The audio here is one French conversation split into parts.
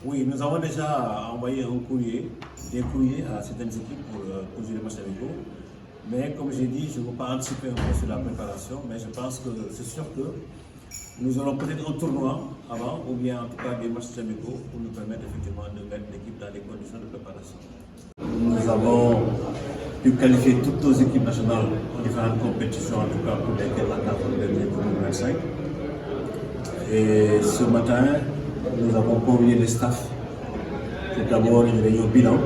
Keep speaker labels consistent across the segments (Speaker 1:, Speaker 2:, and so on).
Speaker 1: Oui, nous avons déjà envoyé des courriers à certaines équipes pour poser les matchs amicaux. Mais comme j'ai dit, je ne veux pas anticiper un peu sur la préparation, mais je pense que c'est sûr que nous aurons peut-être un tournoi avant, ou bien en tout cas des matchs amicaux pour nous permettre effectivement de mettre l'équipe dans les conditions de préparation. Nous avons pu qualifier toutes nos équipes nationales aux différentes compétitions, en tout cas pour lesquelles la CAF a gagné 2025. Et ce matin, nous avons convié les staffs pour d'abord une réunion bilan.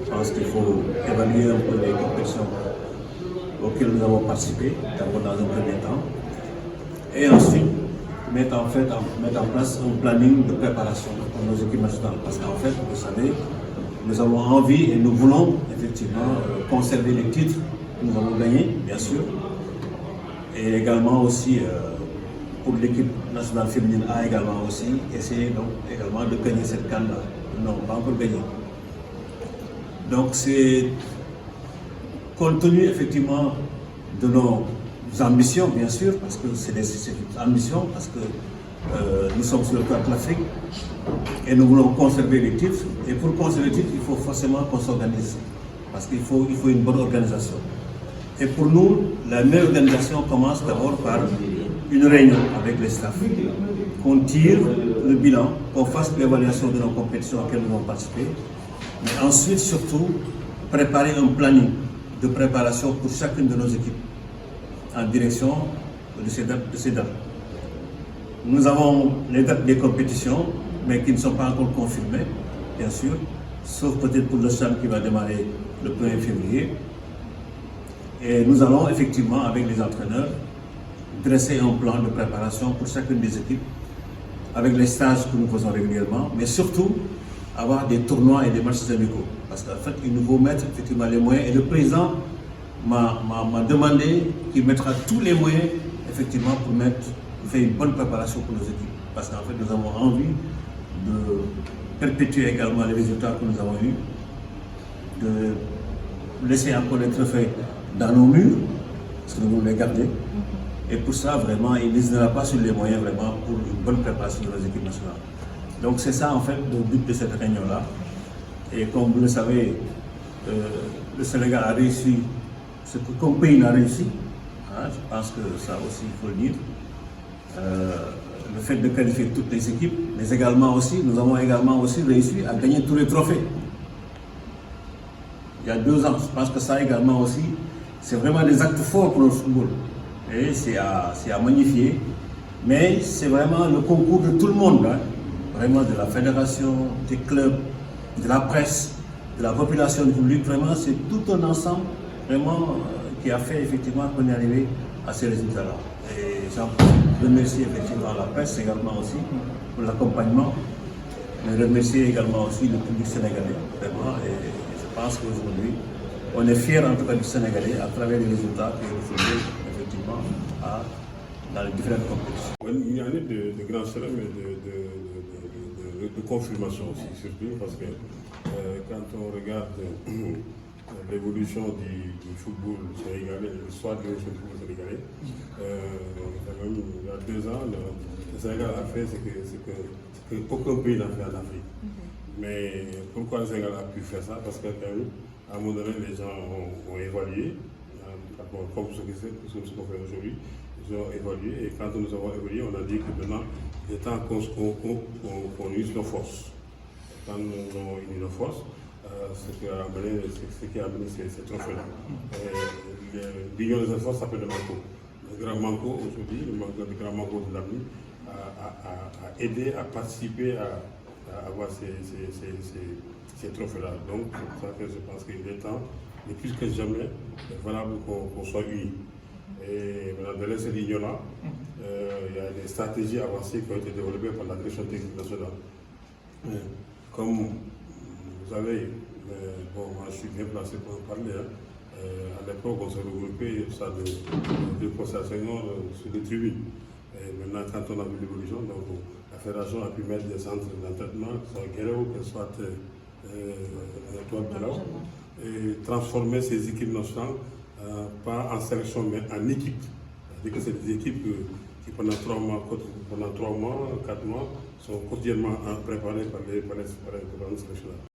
Speaker 1: Je pense qu'il faut évaluer un peu les compétitions auxquelles nous avons participé, d'abord dans un premier temps. Et ensuite, mettre en place un planning de préparation pour nos équipes nationales. Parce qu'en fait, vous savez, nous avons envie et nous voulons effectivement conserver les titres que nous avons gagnés, bien sûr. Et également aussi, pour l'équipe nationale féminine A également aussi, essayer donc également de gagner cette CAN-là. Non, pas encore gagné. Donc c'est compte tenu effectivement de nos ambitions, bien sûr, parce que c'est des ambitions, parce que nous sommes sur le toit de l'Afrique et nous voulons conserver les titres. Et pour conserver les titres, il faut forcément qu'on s'organise, parce qu'il faut une bonne organisation. Et pour nous, la meilleure organisation commence d'abord par une réunion avec les staffs, qu'on tire le bilan, qu'on fasse l'évaluation de nos compétitions auxquelles nous avons participé, mais ensuite surtout préparer un planning de préparation pour chacune de nos équipes en direction de ces dates. Nous avons les dates des compétitions, mais qui ne sont pas encore confirmées, bien sûr, sauf peut-être pour le CHAN qui va démarrer le 1er février. Et nous allons effectivement, avec les entraîneurs, dresser un plan de préparation pour chacune des équipes, avec les stages que nous faisons régulièrement, mais surtout avoir des tournois et des matchs amicaux. Parce qu'en fait, il nous faut mettre effectivement les moyens, et le président m'a demandé qu'il mettra tous les moyens effectivement pour faire une bonne préparation pour nos équipes. Parce qu'en fait, nous avons envie de perpétuer également les résultats que nous avons eus, de laisser encore les trophées dans nos murs, parce que nous voulons les garder. Et pour ça, vraiment, il n'hésitera pas sur les moyens vraiment pour une bonne préparation de nos équipes nationales. Donc c'est ça en fait le but de cette réunion-là. Et comme vous le savez, le Sénégal a réussi ce qu'aucun pays n'a réussi. Hein, je pense que ça aussi, il faut le dire. Le fait de qualifier toutes les équipes, mais également aussi, nous avons également aussi réussi à gagner tous les trophées. Il y a 2 ans, je pense que ça également aussi, c'est vraiment des actes forts pour le football. Et c'est à magnifier. Mais c'est vraiment le concours de tout le monde, hein. Vraiment de la fédération, des clubs, de la presse, de la population du public. Vraiment, c'est tout un ensemble vraiment qui a fait effectivement qu'on est arrivé à ces résultats-là. Et j'en remercie effectivement la presse également aussi pour l'accompagnement. Mais remercier également aussi le public sénégalais, vraiment. Et je pense qu'aujourd'hui, on est fiers en tout cas du Sénégalais à travers les résultats que le football effectivement dans les différentes compétitions.
Speaker 2: Il y a de grands challenges, mais de confirmation aussi, surtout parce que quand on regarde l'évolution du football sénégalais, l'histoire de l'évolution du football sénégalais, il y a 2 ans, le Sénégal a fait ce que aucun pays n'a fait en Afrique. Mais pourquoi le Sénégal a pu faire ça? Parce qu'à un moment donné, les gens ont évalué, comme ce qu'on fait aujourd'hui, ils ont évalué, et quand nous avons évalué, on a dit que maintenant, il est temps qu'on use nos forces. Quand nous avons uni nos forces, ce qui a amené ces trophées-là. L'union des forces s'appelle le manco. Le grand manco aujourd'hui, le grand manco de l'avenir, a aidé à participer à avoir ces trophées-là. Donc, c'est pour ça que je pense qu'il est temps, et plus que jamais, valable qu'on soit unis. Et maintenant, de cette ligne-là, il y a des stratégies avancées qui ont été développées par la direction technique nationale. Comme vous savez, moi je suis bien placé pour en parler. À l'époque, on s'est regroupé ça de concentration sur des tribunes. Et maintenant, quand on a vu l'évolution, la fédération a pu mettre des centres d'entraînement, que ce soit Guéréo, que ce soit Toile de là, et transformer ces équipes nationales pas en sélection mais en équipe. C'est-à-dire que c'est des équipes qui pendant 3 mois, 4 mois sont quotidiennement préparés par les sélectionneurs.